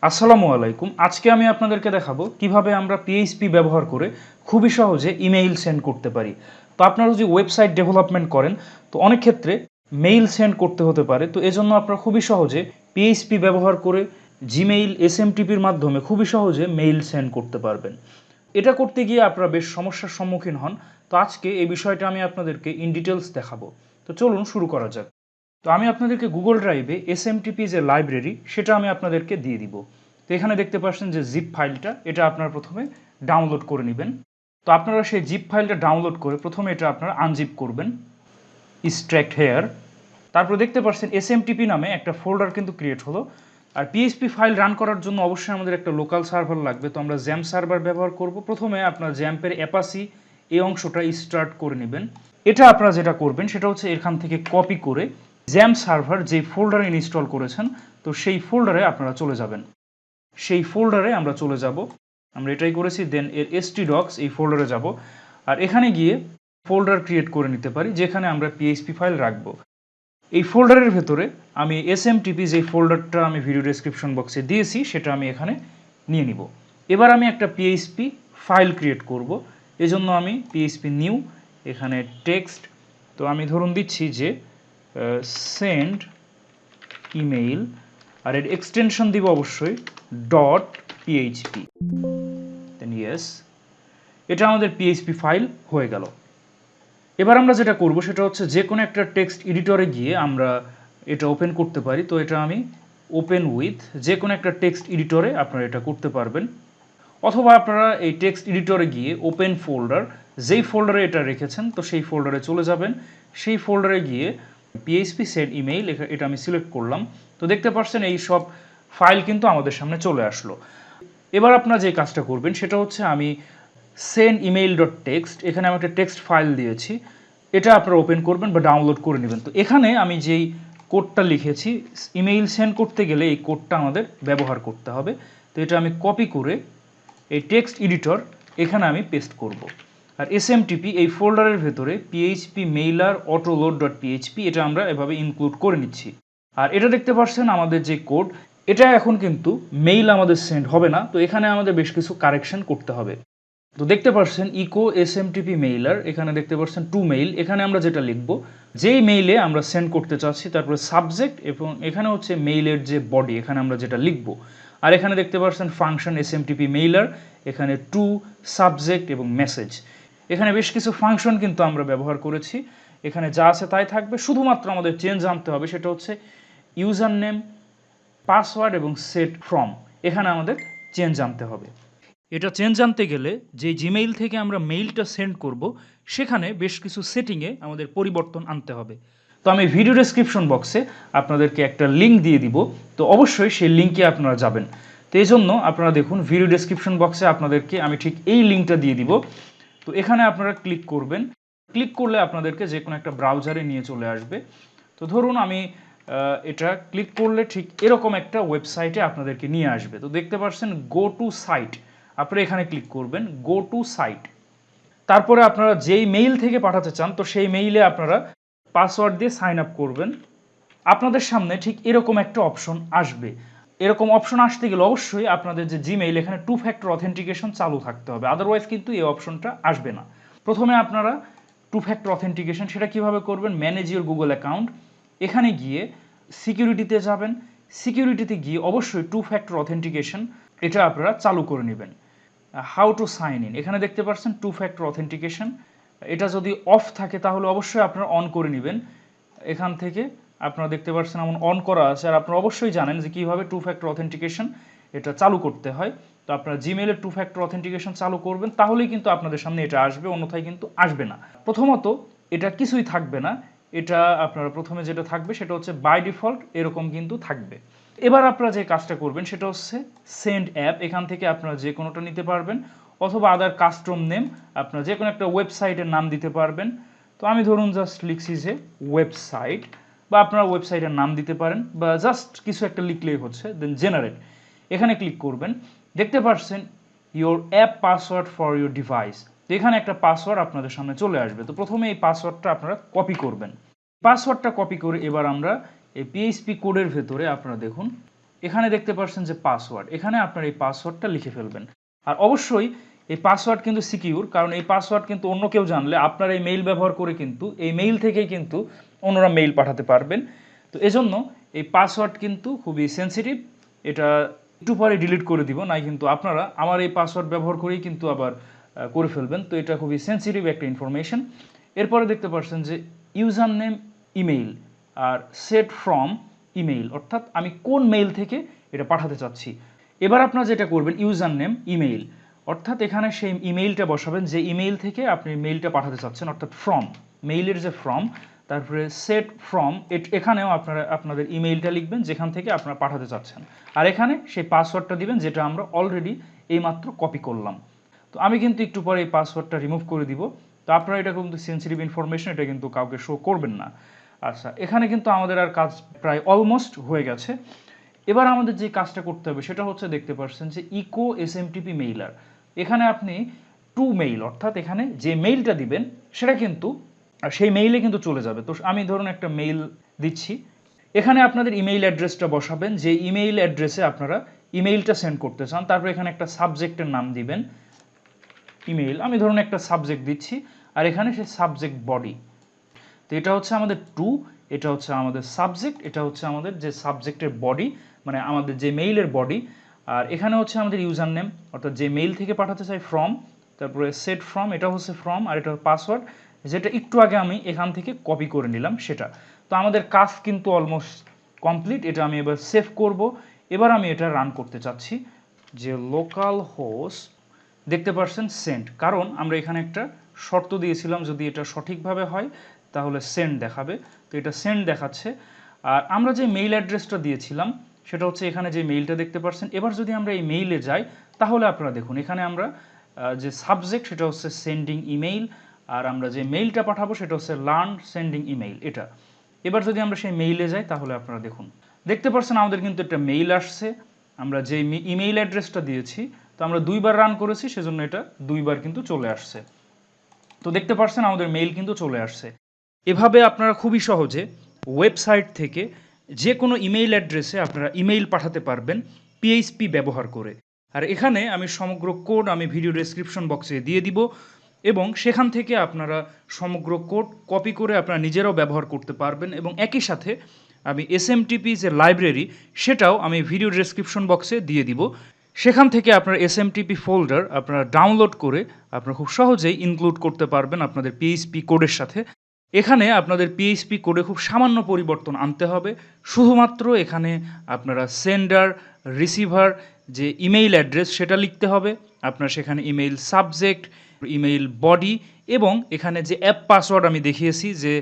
আসসালামু আলাইকুম। আজকে আমি আপনাদেরকে দেখাবো কিভাবে আমরা PHP ব্যবহার করে খুবই সহজে ইমেইল সেন্ড করতে পারি। তো আপনারা যদি ওয়েবসাইট ডেভেলপমেন্ট করেন তো অনেক ক্ষেত্রে মেইল সেন্ড করতে হতে পারে, তো এজন্য আপনারা খুবই সহজে PHP ব্যবহার করে জিমেইল SMTPর মাধ্যমে খুবই সহজে মেইল সেন্ড করতে পারবেন। এটা করতে গিয়ে আপনারা বেশ সমস্যার সম্মুখীন হন। তো আজকে এই বিষয়টা আমি আপনাদেরকে ইন ডিটেলস দেখাবো। তো চলুন শুরু করা যাক। তো আমি আপনাদেরকে গুগল ড্রাইভে SMTP যে লাইব্রেরি সেটা আমি আপনাদেরকে দিয়ে দিব। তো এখানে দেখতে পাচ্ছেন যে জিপ ফাইলটা, এটা আপনারা প্রথমে ডাউনলোড করে নেবেন। তো আপনারা সেই জিপ ফাইলটা ডাউনলোড করে প্রথমে এটা আপনারা আনজিপ করবেন, extract here। তারপর দেখতে পাচ্ছেন SMTP নামে একটা ফোল্ডার কিন্তু ক্রিয়েট হলো। আর PHP ফাইল রান করার জন্য অবশ্যই আমাদের একটা লোকাল সার্ভার লাগবে, তো আমরা জ্যাম্প সার্ভার ব্যবহার করব। প্রথমে আপনার জ্যাম্পের অ্যাপাসি এই অংশটা স্টার্ট করে নেবেন। এটা আপনারা যেটা করবেন সেটা হচ্ছে এখান থেকে কপি করে জ্যাম্প সার্ভার যে ফোল্ডারে ইনস্টল করেছেন তো সেই ফোল্ডারে আপনারা চলে যাবেন। সেই ফোল্ডারে আমরা চলে যাব, আমরা এটাই করেছি। দেন এর htdocs এই ফোল্ডারে যাব, আর এখানে গিয়ে ফোল্ডার ক্রিয়েট করে নিতে পারি যেখানে আমরা PHP ফাইল রাখবো। এই ফোল্ডারের ভেতরে আমি SMTP যে ফোল্ডারটা আমি ভিডিও ডেসক্রিপশন বক্সে দিয়েছি সেটা আমি এখানে নিয়ে নিব। এবার আমি একটা PHP ফাইল ক্রিয়েট করব, এজন্য আমি PHP নিউ, এখানে টেক্সট, তো আমি ধরুন দিচ্ছি যে সেন্ড ইমেইল, আর এর এক্সটেনশন দিব অবশ্যই .php। দেন ইয়েস, এটা আমাদের PHP ফাইল হয়ে গেল। এবার আমরা যেটা করব সেটা হচ্ছে যে কোনো একটা টেক্সট এডিটরে গিয়ে আমরা এটা ওপেন করতে পারি। তো এটা আমি ওপেন উইথ যে কোনো একটা টেক্সট এডিটরে আপনারা এটা করতে পারবেন, অথবা আপনারা এই টেক্সট এডিটরে গিয়ে ওপেন ফোল্ডার, যেই ফোল্ডারে এটা রেখেছেন তো সেই ফোল্ডারে চলে যাবেন। সেই ফোল্ডারে গিয়ে PHP সেন্ড ইমেইল এটা আমি সিলেক্ট করলাম। তো দেখতে পাচ্ছেন এই সব ফাইল কিন্তু আমাদের সামনে চলে আসলো। এবার আপনারা যে কাজটা করবেন সেটা হচ্ছে আমি সেন্ড ইমেইল ডট টেক্সট, এখানে আমি একটা টেক্সট ফাইল দিয়েছি, এটা আপনারা ওপেন করবেন বা ডাউনলোড করে নেবেন। তো এখানে আমি যেই কোডটা লিখেছি ইমেইল সেন্ড করতে গেলে এই কোডটা আমাদের ব্যবহার করতে হবে। তো এটা আমি কপি করে এই টেক্সট এডিটর এখানে আমি পেস্ট করব। আর SMTP এই ফোল্ডারের ভেতরে PHPMailer autoload.php এটা আমরা এভাবে ইনক্লুড করে নিচ্ছি। আর এটা দেখতে পাচ্ছেন আমাদের যে কোড, এটা এখন কিন্তু মেইল আমাদের সেন্ড হবে না, তো এখানে আমাদের বেশ কিছু কারেকশন করতে হবে। তো দেখতে পাচ্ছেন ইকো SMTP মেইলার, এখানে দেখতে পাচ্ছেন টু মেইল, এখানে আমরা যেটা লিখব যেই মেইলে আমরা সেন্ড করতে চাচ্ছি, তারপরে সাবজেক্ট এবং এখানে হচ্ছে মেইলের যে বডি এখানে আমরা যেটা লিখব। আর এখানে দেখতে পাচ্ছেন ফাংশন SMTP মেইলার, এখানে টু, সাবজেক্ট এবং মেসেজ, এখানে বেশ কিছু ফাংশন কিন্তু আমরা ব্যবহার করেছি। এখানে যা আছে তাই থাকবে, শুধুমাত্র আমাদের চেঞ্জ আনতে হবে সেটা হচ্ছে ইউজার নেম, পাসওয়ার্ড এবং সেট ফ্রম, এখানে আমাদের চেঞ্জ আনতে হবে। এটা চেঞ্জ আনতে গেলে যে জিমেইল থেকে আমরা মেইলটা সেন্ড করব সেখানে বেশ কিছু সেটিংয়ে আমাদের পরিবর্তন আনতে হবে। তো আমি ভিডিও ডেসক্রিপশন বক্সে আপনাদেরকে একটা লিঙ্ক দিয়ে দিব, তো অবশ্যই সেই লিঙ্কে আপনারা যাবেন। তো এই জন্য আপনারা দেখুন ভিডিও ডেসক্রিপশন বক্সে আপনাদেরকে আমি ঠিক এই লিঙ্কটা দিয়ে দিব। তো এখানে আপনারা ক্লিক করবেন, ক্লিক করলে আপনাদেরকে যে কোনো একটা ব্রাউজারে নিয়ে চলে আসবে। তো ধরুন আমি এটা ক্লিক করলে ঠিক এরকম একটা ওয়েবসাইটে আপনাদেরকে নিয়ে আসবে। তো দেখতে পাচ্ছেন গো টু সাইট, আপনারা এখানে ক্লিক করবেন গো টু সাইট। তারপরে আপনারা যেই মেইল থেকে পাঠাতে চান তো সেই মেইলে আপনারা পাসওয়ার্ড দিয়ে সাইন আপ করবেন। আপনাদের সামনে ঠিক এরকম একটা অপশন আসবে। এরকম অপশন আসতে গেলে অবশ্যই আপনাদের যে জিমেইল এখানে টু ফ্যাক্টর অথেন্টিকেশন চালু থাকতে হবে, আদারওয়াইজ কিন্তু এই অপশনটা আসবে না। প্রথমে আপনারা টু ফ্যাক্টর অথেন্টিকেশন সেটা কিভাবে করবেন, ম্যানেজ ইউর গুগল অ্যাকাউন্ট, এখানে গিয়ে সিকিউরিটিতে যাবেন। সিকিউরিটিতে গিয়ে অবশ্যই টু ফ্যাক্টর অথেন্টিকেশন এটা আপনারা চালু করে নেবেন। হাউ টু সাইন ইন, এখানে দেখতে পাচ্ছেন টু ফ্যাক্টর অথেন্টিকেশন, এটা যদি অফ থাকে তাহলে অবশ্যই আপনারা অন করে নেবেন। এখান থেকে আপনারা দেখতে পাচ্ছেন এমন অন করা আছে, আর আপনারা অবশ্যই জানেন যে কীভাবে টু ফ্যাক্টর অথেন্টিকেশন এটা চালু করতে হয়। তো আপনারা জিমেইলে টু ফ্যাক্টর অথেন্টিকেশন চালু করবেন, তাহলেই কিন্তু আপনাদের সামনে এটা আসবে, অন্যথায় কিন্তু আসবে না। প্রথমত এটা কিছুই থাকবে না, এটা আপনারা প্রথমে যেটা থাকবে সেটা হচ্ছে বাই ডিফল্ট এরকম কিন্তু থাকবে। এবার আপনারা যে কাজটা করবেন সেটা হচ্ছে সেন্ড অ্যাপ, এখান থেকে আপনারা যে কোনোটা নিতে পারবেন, অথবা আদার কাস্টম নেম আপনারা যে কোনো একটা ওয়েবসাইটের নাম দিতে পারবেন। তো আমি ধরুন জাস্ট লিখছি যে ওয়েবসাইট, বা আপনারা ওয়েবসাইটের নাম দিতে পারেন, বা জাস্ট কিছু একটা লিখলেই হচ্ছে। দেন জেনারেট, এখানে ক্লিক করবেন। দেখতে পাচ্ছেন your app password for your device, তো এখানে একটা পাসওয়ার্ড আপনাদের সামনে চলে আসবে। তো প্রথমে এই পাসওয়ার্ডটা আপনারা কপি করবেন। পাসওয়ার্ডটা কপি করে এবার আমরা এই PHP কোডের ভেতরে আপনারা দেখুন এখানে দেখতে পাচ্ছেন যে পাসওয়ার্ড, এখানে আপনার এই পাসওয়ার্ডটা লিখে ফেলবেন। আর অবশ্যই এই পাসওয়ার্ড কিন্তু সিকিউর, কারণ এই পাসওয়ার্ড কিন্তু অন্য কেউ জানলে আপনার এই মেইল ব্যবহার করে কিন্তু এই মেইল থেকেই কিন্তু অন্যরা মেইল পাঠাতে পারবেন। তো এজন্য এই পাসওয়ার্ড কিন্তু খুবই সেন্সিটিভ, এটা একটু পরে ডিলিট করে দিব, নাই কিন্তু আপনারা আমার এই পাসওয়ার্ড ব্যবহার করেই কিন্তু আবার করে ফেলবেন। তো এটা খুবই সেন্সিটিভ একটা ইনফরমেশন। এরপরে দেখতে পাচ্ছেন যে ইউজার নেম ইমেইল আর সেট ফ্রম ইমেইল, অর্থাৎ আমি কোন মেইল থেকে এটা পাঠাতে চাচ্ছি। এবার আপনারা যেটা করবেন, ইউজার নেম ইমেইল, অর্থাৎ এখানে সেই ইমেইলটা বসাবেন যে ইমেইল থেকে আপনি মেইলটা পাঠাতে চাচ্ছেন, অর্থাৎ ফ্রম, মেইলের যে ফ্রম, তারপরে সেট ফ্রম, এখানেও আপনারা আপনাদের ইমেইলটা লিখবেন যেখান থেকে আপনারা পাঠাতে চাচ্ছেন, আর এখানে সেই পাসওয়ার্ডটা দিবেন যেটা আমরা অলরেডি এইমাত্র কপি করলাম। তো আমি কিন্তু একটু পরে এই পাসওয়ার্ডটা রিমুভ করে দিব। তো আপনারা এটা কিন্তু সেন্সিটিভ ইনফরমেশন, এটা কিন্তু কাউকে শো করবেন না। আচ্ছা, এখানে কিন্তু আমাদের আর কাজ প্রায় অলমোস্ট হয়ে গেছে। এবার আমাদের যে কাজটা করতে হবে সেটা হচ্ছে, দেখতে পাচ্ছেন যে ইকো এসএমটিপি মেইলার, এখানে আপনি টু মেইল, অর্থাৎ এখানে যে মেইলটা দিবেন সেটা কিন্তু সেই মেইলে কিন্তু চলে যাবে। তো আমি ধরুন একটা মেইল দিচ্ছি, এখানে আপনাদের ইমেইল অ্যাড্রেসটা বসাবেন, যে ইমেইল অ্যাড্রেসে আপনারা ইমেইলটা সেন্ড করতে চান। তারপর এখানে একটা সাবজেক্টের নাম দিবেন, ইমেইল, আমি ধরুন একটা সাবজেক্ট দিচ্ছি, আর এখানে সেই সাবজেক্ট বডি। তো এটা হচ্ছে আমাদের টু, এটা হচ্ছে আমাদের সাবজেক্ট, এটা হচ্ছে আমাদের যে সাবজেক্টের বডি, মানে আমাদের যে মেইলের বডি। আর এখানে হচ্ছে আমাদের ইউজার নেম, অর্থাৎ যে মেইল থেকে পাঠাতে চাই ফ্রম, তারপরে সেট ফ্রম, এটা হচ্ছে ফ্রম, আর এটা পাসওয়ার্ড, যেটা একটু আগে আমি এখান থেকে কপি করে নিলাম সেটা। তো আমাদের কাজ কিন্তু অলমোস্ট কমপ্লিট। এটা আমি এবার সেভ করব। এবার আমি এটা রান করতে চাচ্ছি, যে লোকাল হোস্ট, দেখতে পাচ্ছেন সেন্ড, কারণ আমরা এখানে একটা শর্ত দিয়েছিলাম যদি এটা সঠিকভাবে হয় তাহলে সেন্ড দেখাবে। তো এটা সেন্ড দেখাচ্ছে। আর আমরা যে মেইল অ্যাড্রেসটা দিয়েছিলাম সেটা হচ্ছে এখানে যে মেইলটা দেখতে পাচ্ছেন। এবার যদি আমরা এই মেইলে যাই তাহলে আপনারা দেখুন এখানে আমরা যে সাবজেক্ট সেটা হচ্ছে সেন্ডিং ইমেইল, আর আমরা যে মেইলটা পাঠাবো সেটা হচ্ছে লার্ন সেন্ডিং ইমেইল, এটা। এবার যদি আমরা সেই মেইলে যাই তাহলে আপনারা দেখুন, দেখতে পাচ্ছেন আমাদের কিন্তু একটা মেইল আসছে। আমরা যে ইমেইল অ্যাড্রেসটা দিয়েছি, তো আমরা দুইবার রান করেছি সেজন্য এটা দুইবার কিন্তু চলে আসছে। তো দেখতে পাচ্ছেন আমাদের মেইল কিন্তু চলে আসছে। এভাবে আপনারা খুবই সহজে ওয়েবসাইট থেকে যে কোনো ইমেইল অ্যাড্রেসে আপনারা ইমেইল পাঠাতে পারবেন পিএইচপি ব্যবহার করে। আর এখানে আমি সমগ্র কোড আমি ভিডিও ডেসক্রিপশন বক্সে দিয়ে দিব, এবং সেখান থেকে আপনারা সমগ্র কোড কপি করে আপনারা নিজেরাও ব্যবহার করতে পারবেন। এবং একই সাথে আমি এসএমটিপি যে লাইব্রেরি সেটাও আমি ভিডিও ডেসক্রিপশন বক্সে দিয়ে দিব। সেখান থেকে আপনার এসএমটিপি ফোল্ডার আপনারা ডাউনলোড করে আপনারা খুব সহজেই ইনক্লুড করতে পারবেন আপনাদের পিএইচপি কোডের সাথে। এখানে আপনাদের পিএইচপি কোডে খুব সামান্য পরিবর্তন আনতে হবে। শুধুমাত্র এখানে আপনারা সেন্ডার, রিসিভার যে ইমেইল অ্যাড্রেস সেটা লিখতে হবে, আপনার সেখানে ইমেইল সাবজেক্ট, ইমেইল বডি, এবং এখানে যে অ্যাপ পাসওয়ার্ড আমি দেখিয়েছি, যে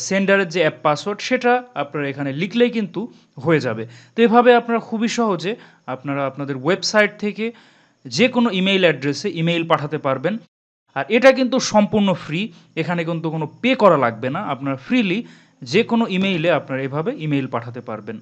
সেন্ডারের যে অ্যাপ পাসওয়ার্ড সেটা আপনারা এখানে লিখলেই কিন্তু হয়ে যাবে। তো এভাবে আপনারা খুবই সহজে আপনারা আপনাদের ওয়েবসাইট থেকে যে কোনো ইমেইল অ্যাড্রেসে ইমেইল পাঠাতে পারবেন। আর এটা কিন্তু সম্পূর্ণ ফ্রি, এখানে কিন্তু কোনো পে করা লাগবে না, আপনারা ফ্রিলি যে কোনো ইমেইলে আপনারা এভাবে ইমেইল পাঠাতে পারবেন।